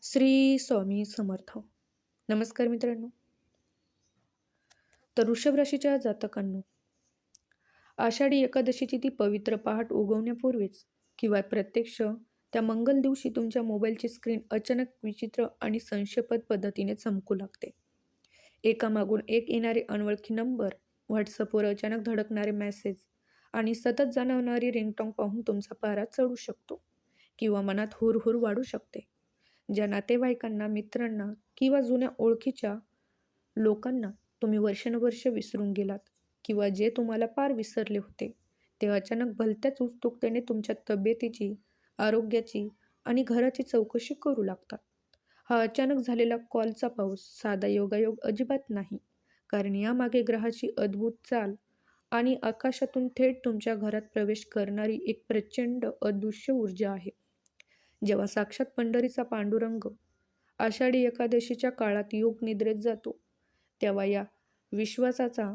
श्री स्वामी समर्थ. नमस्कार मित्रांनो. तर वृषभ राशीच्या जातकांनो, आषाढी एकादशीची ती पवित्र पहाट उगवण्यापूर्वीच किंवा प्रत्यक्ष त्या मंगल दिवशी तुमच्या मोबाईलची स्क्रीन अचानक विचित्र आणि संशयास्पद पद्धतीने चमकू लागते. एकामागून एक येणारे अनोळखी नंबर, व्हॉट्सअपवर अचानक धडकणारे मेसेज आणि सतत जाणवणारी रिंगटोन पाहून तुमचा पारा चढू शकतो किंवा मनात हुरहुर वाढू शकते. ज्या नातेवाईकांना, मित्रांना किंवा जुन्या ओळखीच्या लोकांना तुम्ही वर्षानुवर्ष विसरून गेलात किंवा जे तुम्हाला पार विसरले होते, ते अचानक भलत्याच उत्सुकतेने तुमच्या तब्येतीची, आरोग्याची आणि घराची चौकशी करू लागतात. हा अचानक झालेला कॉलचा पाऊस साधा योगायोग अजिबात नाही, कारण यामागे ग्रहाची अद्भुत चाल आणि आकाशातून थेट तुमच्या घरात प्रवेश करणारी एक प्रचंड अदृश्य ऊर्जा आहे. जेव्हा साक्षात पंढरीचा पांडुरंग आषाढी एकादशीच्या काळात योग निद्रेत जातो, तेव्हा या विश्वासाचा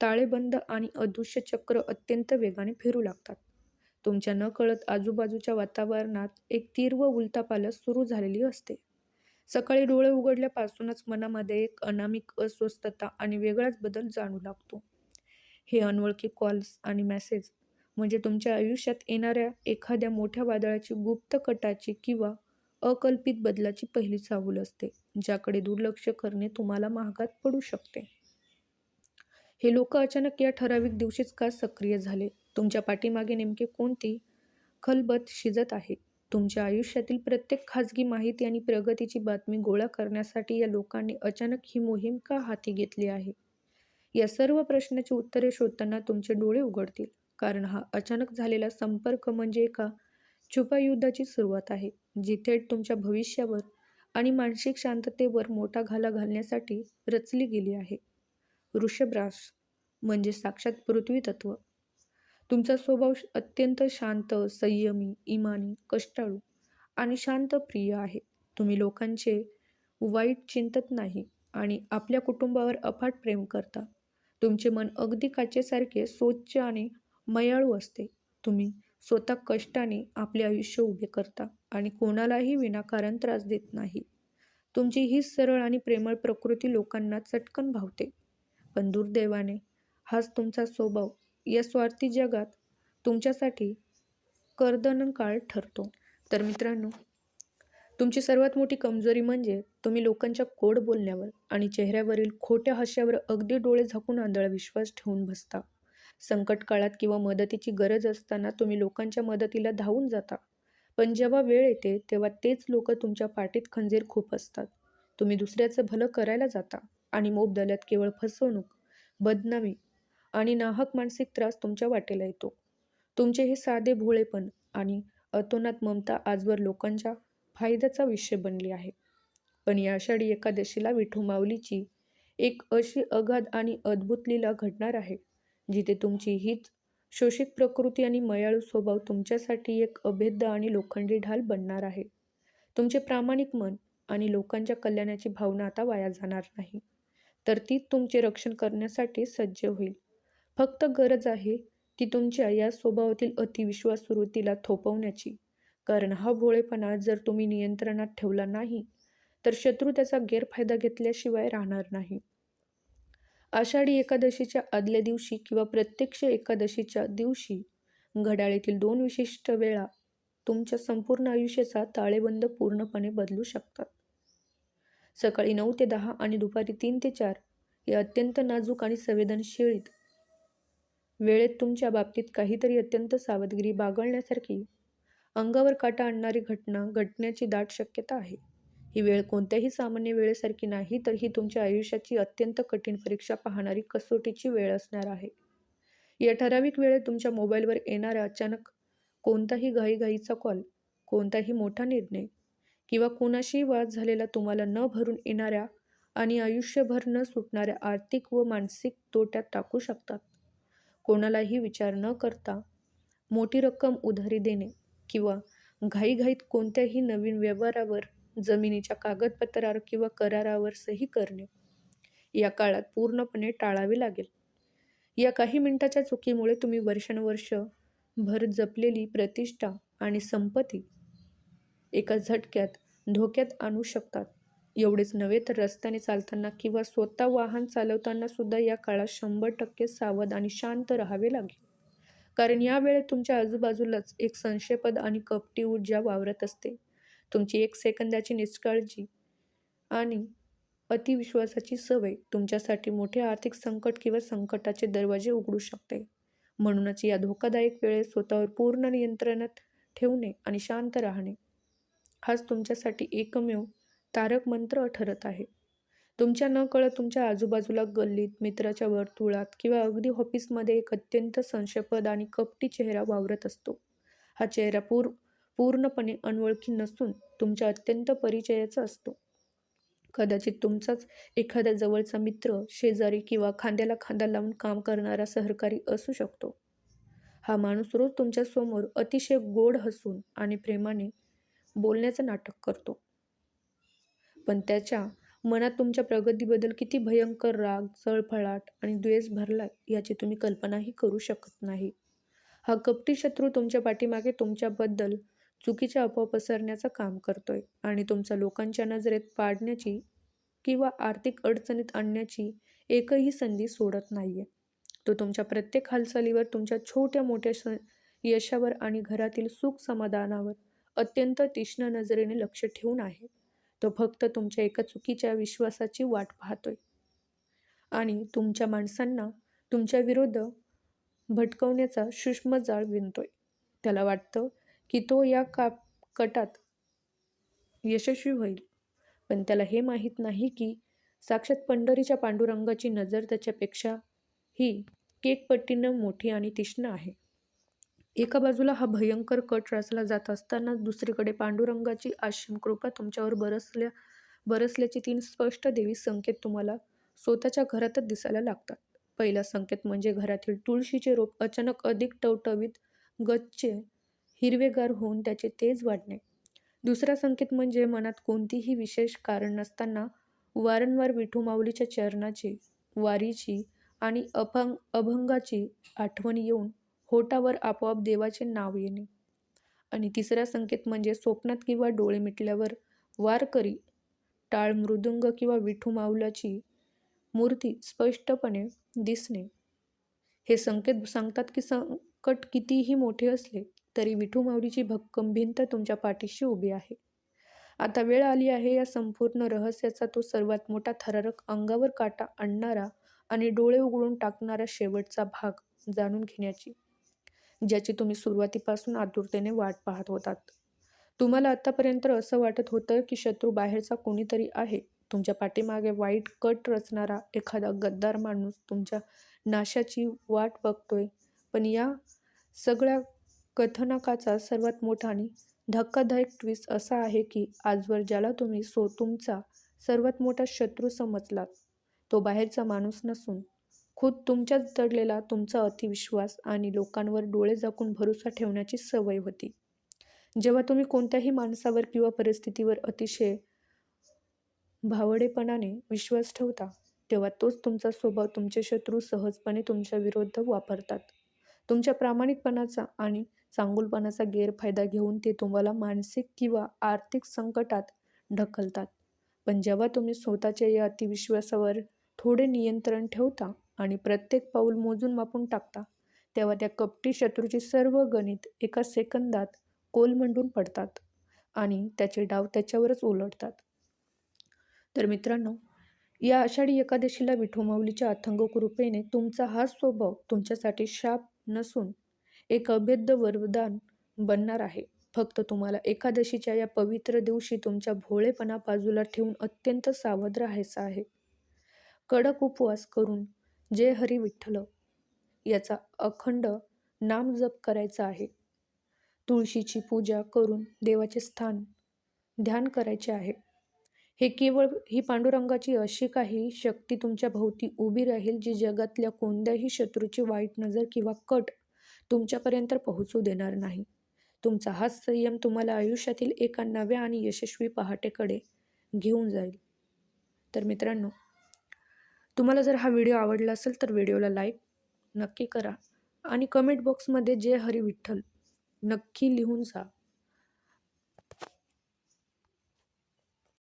ताळेबंद आणि अदृश्य चक्र अत्यंत वेगाने फिरू लागतात. तुमच्या नकळत आजूबाजूच्या वातावरणात एक तीव्र उलथापालथ सुरू झालेली असते. सकाळी डोळे उघडल्यापासूनच मनामध्ये एक अनामिक अस्वस्थता आणि वेगळाच बदल जाणू लागतो. हे अनोळखी कॉल्स आणि मेसेज म्हणजे तुमच्या आयुष्यात येणाऱ्या एखाद्या मोठ्या वादळाची, गुप्त कटाची किंवा अकल्पित बदलाची पहिली चाहूल असते, ज्याकडे दुर्लक्ष करणे तुम्हाला महागात पडू शकते. हे लोक अचानक या ठराविक दिवशीच का सक्रिय झाले? तुमच्या पाठीमागे नेमके कोणती खलबत शिजत आहे? तुमच्या आयुष्यातील प्रत्येक खाजगी माहिती आणि प्रगतीची बातमी गोळा करण्यासाठी या लोकांनी अचानक ही मोहीम का हाती घेतली आहे? या सर्व प्रश्नाची उत्तरे शोधताना तुमचे डोळे उघडतील, कारण हा अचानक झालेला संपर्क म्हणजे एका छुपा युद्धाची सुरुवात आहे, जी थेट तुमच्या भविष्यावर आणि मानसिक शांततेवर मोठा घाला घालण्यासाठी रचली गेली आहे. वृषभ रास म्हणजे साक्षात पृथ्वी तत्व. तुमचा स्वभाव अत्यंत शांत, संयमी, इमानी, कष्टाळू आणि शांत प्रिय आहे. तुम्ही लोकांचे वाईट चिंतत नाही आणि आपल्या कुटुंबावर अफाट प्रेम करता. तुमचे मन अगदी काचेसारखे स्वच्छ आणि मयाळू असते. तुम्ही स्वतः कष्टाने आपले आयुष्य उभे करता आणि कोणालाही विनाकारण त्रास देत नाही. तुमची ही सरळ आणि प्रेमळ प्रकृती लोकांना चटकन भावते. पण दुर्दैवाने हाच तुमचा स्वभाव या स्वार्थी जगात तुमच्यासाठी कर्दनकाळ ठरतो. तर मित्रांनो, तुमची सर्वात मोठी कमजोरी म्हणजे तुम्ही लोकांच्या गोड बोलण्यावर आणि चेहऱ्यावरील खोट्या हास्यावर अगदी डोळे झाकून आंधळा विश्वास ठेवून बसता. संकट काळात किंवा मदतीची गरज असताना तुम्ही लोकांच्या मदतीला धावून जाता, पण जेव्हा वेळ येते तेव्हा तेच लोक तुमच्या पाठीत खंजीर खूप असतात. तुम्ही दुसऱ्याचं भलं करायला जाता आणि मोबदल्यात केवळ फसवणूक, बदनामी आणि नाहक मानसिक त्रास तुमच्या वाटेला येतो. तुमचे हे साधे भोळेपण आणि अतोनात ममता आजवर लोकांच्या फायद्याचा विषय बनली आहे. पण या आषाढी एकादशीला विठू माऊलीची एक अशी अगाध आणि अद्भुत लीला घडणार आहे, जिथे तुमची हीच शोषित प्रकृती आणि मयाळू स्वभाव तुमच्यासाठी एक अभेद्य आणि लोखंडी ढाल बनणार आहे. तुमचे प्रामाणिक मन आणि लोकांच्या कल्याणाची भावना आता वाया जाणार नाही, तर ती तुमचे रक्षण करण्यासाठी सज्ज होईल. फक्त गरज आहे ती तुमच्या या स्वभावातील अतिविश्वास वृत्तीला थोपवण्याची, कारण हा भोळेपणा जर तुम्ही नियंत्रणात ठेवला नाही, तर शत्रू त्याचा गैरफायदा घेतल्याशिवाय राहणार नाही. आषाढी एकादशीच्या आदल्या दिवशी किंवा प्रत्यक्ष एकादशीच्या दिवशी घड्याळीतील 2 विशिष्ट वेळा तुमच्या संपूर्ण आयुष्याचा ताळेबंद पूर्णपणे बदलू शकतात. सकाळी 9 ते 10 आणि दुपारी 3 ते 4 या अत्यंत नाजूक आणि संवेदनशील वेळेत तुमच्या बाबतीत काहीतरी अत्यंत सावधगिरी बाळगण्यासारखी, अंगावर काटा आणणारी घटना घडण्याची दाट शक्यता आहे. ही वेळ कोणत्याही सामान्य वेळेसारखी नाही, तर ही तुमच्या आयुष्याची अत्यंत कठीण परीक्षा पाहणारी कसोटीची वेळ असणार आहे. या ठराविक वेळेत तुमच्या मोबाईलवर येणारा अचानक कोणताही घाईघाईचा कॉल, कोणताही मोठा निर्णय किंवा कोणाशी वाद झालेला तुम्हाला न भरून येणाऱ्या आणि आयुष्यभर न सुटणाऱ्या आर्थिक व मानसिक तोट्यात टाकू शकतात. कोणालाही विचार न करता मोठी रक्कम उधारी देणे किंवा घाईघाईत कोणत्याही नवीन व्यवहारावर, जमिनीच्या कागदपत्रावर किंवा करारावर सही करणे या काळात पूर्णपणे टाळावे लागेल. या काही मिनिटाच्या चुकीमुळे तुम्ही वर्षानुवर्ष भर जपलेली प्रतिष्ठा आणि संपत्ती एका झटक्यात धोक्यात आणू शकतात. एवढेच नव्हे तर रस्त्याने चालताना किंवा स्वतः वाहन चालवताना सुद्धा या काळात 100% सावध आणि शांत राहावे लागेल. कारण या वेळेत तुमच्या आजूबाजूलाच एक संशयास्पद आणि कपटी ऊर्जा वावरत असते. तुमची 1 सेकंदाची निष्काळजी आणि अतिविश्वासाची सवय तुमच्यासाठी मोठे आर्थिक संकट किंवा संकटाचे दरवाजे उघडू शकते. म्हणूनच या धोकादायक वेळेत स्वतःवर पूर्ण नियंत्रणात ठेवणे आणि शांत राहणे हाच तुमच्यासाठी एकमेव तारक मंत्र ठरत आहे. तुमच्या नकळत तुमच्या आजूबाजूला गल्लीत, मित्राच्या वर्तुळात किंवा अगदी ऑफिसमध्ये एक अत्यंत संशयास्पद आणि कपटी चेहरा वावरत असतो. हा चेहरा पूर्णपणे अनोळखी नसून तुमच्या अत्यंत परिचयाचा असतो. कदाचित तुमचाच एखादा जवळचा मित्र, शेजारी किंवा खांद्याला खांदा लावून काम करणारा सहकारी असू शकतो. हा माणूस रोज तुमच्यासमोर अतिशय गोड हसून आणि प्रेमाने बोलण्याचं नाटक करतो. पण त्याच्या मनात तुमच्या प्रगतीबद्दल किती भयंकर राग, जळफळाट आणि द्वेष भरलाय याची तुम्ही कल्पनाही करू शकत नाही. हा कपटी शत्रू तुमच्या पाठीमागे तुमच्याबद्दल चुकीच्या अफवा पसरण्याचं काम करतोय आणि तुमचा लोकांच्या नजरेत पाडण्याची किंवा आर्थिक अडचणीत आणण्याची एकही संधी सोडत नाहीये. तो तुमच्या प्रत्येक हालचालीवर, तुमच्या छोट्या मोठ्या यशावर आणि घरातील सुख समाधानावर अत्यंत तीक्ष्ण नजरेने लक्ष ठेवून आहे. तो फक्त तुमच्या एका चुकीच्या विश्वासाची वाट पाहतोय आणि तुमच्या माणसांना तुमच्या विरुद्ध भटकवण्याचा सूक्ष्म जाळ विणतोय. त्याला वाटतं की तो या कटात यशस्वी होईल, पण त्याला हे माहीत नाही की साक्षात पंढरीच्या पांडुरंगाची नजर त्याच्यापेक्षा ही केकपट्टीनं मोठी आणि तीक्ष्ण आहे. एका बाजूला हा भयंकर कट रचला जात असताना दुसरीकडे पांडुरंगाची असीम कृपा तुमच्यावर बरसल्याचे 3 स्पष्ट देवी संकेत तुम्हाला स्वतःच्या घरातच दिसायला लागतात. पहिला संकेत म्हणजे घरातील तुळशीचे रोप अचानक अधिक टवटवीत, गच्च हिरवेगार होऊन त्याचे तेज वाढणे. दुसरा संकेत म्हणजे मनात कोणतीही विशेष कारण नसताना वारंवार विठू माऊलीच्या चरणाची, वारीची आणि अभंगाची आठवण येऊन होठावर आपोआप देवाचे नाव येणे. आणि तिसरा संकेत म्हणजे स्वप्नात किंवा डोळे मिटल्यावर वारकरी, टाळ मृदुंग किंवा विठू माऊलाची मूर्ती स्पष्टपणे दिसणे. हे संकेत सांगतात की संकट कितीही मोठे असले तरी विठू माऊलीची भक्कम भिंत तुमच्या पाठीशी उभी आहे. आता वेळ आली आहे या संपूर्ण रहस्याचा तो सर्वात मोठा थरारक, अंगावर काटा आणणारा आणि डोळे उघडून टाकणारा शेवटचा भाग जाणून घेण्याची, ज्याची तुम्ही सुरुवातीपासून आतुरतेने वाट पाहत होतात. तुम्हाला आतापर्यंत असं वाटत होतं की शत्रू बाहेरचा कोणीतरी आहे, तुमच्या पाठीमागे वाईट कट रचणारा एखादा गद्दार माणूस तुमच्या नाशाची वाट बघतोय. पण या सगळ्या कथानकाचा सर्वात मोठा आणि धक्कादायक ट्विस्ट असा आहे की आजवर ज्याला तुम्ही तुमचा सर्वात मोठा शत्रू समजलात, तो बाहेरचा माणूस नसून खुद तुमच्याच दडलेला तुमचा अतिविश्वास आणि लोकांवर डोळे झाकून भरोसा ठेवण्याची सवय होती. जेव्हा तुम्ही कोणत्याही माणसावर किंवा परिस्थितीवर अतिशय भावडेपणाने विश्वास ठेवता, तेव्हा तोच तुमचा स्वभाव तुमचे शत्रू सहजपणे तुमच्या विरुद्ध वापरतात. तुमच्या प्रामाणिकपणाचा आणि चांगुलपणाचा गैरफायदा घेऊन ते तुम्हाला मानसिक किंवा आर्थिक संकटात ढकलतात. पण जेव्हा तुम्ही स्वतःच्या या अतिविश्वासावर थोडे नियंत्रण ठेवता आणि प्रत्येक पाऊल मोजून मापून टाकता, तेव्हा त्या कपटी शत्रूची सर्व गणित एका सेकंदात कोलमडून पडतात आणि त्याचे डाव त्याच्यावरच उलटतात. तर मित्रांनो, या आषाढी एकादशीला विठू माऊलीच्या अथंग कृपेने तुमचा हा स्वभाव तुमच्यासाठी शाप नसून एक अभेद्य वरदान बनणार आहे. फक्त तुम्हाला एकादशीच्या या पवित्र दिवशी तुमच्या भोळेपणा बाजूला ठेवून अत्यंत सावध राहायचं आहे. कडक उपवास करून जय हरी विठ्ठल याचा अखंड नामजप करायचा आहे. तुळशीची पूजा करून देवाचे स्थान ध्यान करायचे आहे. हे केवळ ही पांडुरंगाची अशी काही शक्ती तुमच्या भोवती उभी राहील जी जगातल्या कोणत्याही शत्रूची वाईट नजर किंवा कट तुमच्यापर्यंत पोहोचू देणार नाही. तुमचा हाच संयम तुम्हाला आयुष्यातील एका नव्या आणि यशस्वी पहाटेकडे घेऊन जाईल. तर मित्रांनो, तुम्हाला जर हा व्हिडिओ आवडला असेल तर व्हिडिओला लाईक नक्की करा आणि कमेंट बॉक्समध्ये जय हरी विठ्ठल नक्की लिहून जा.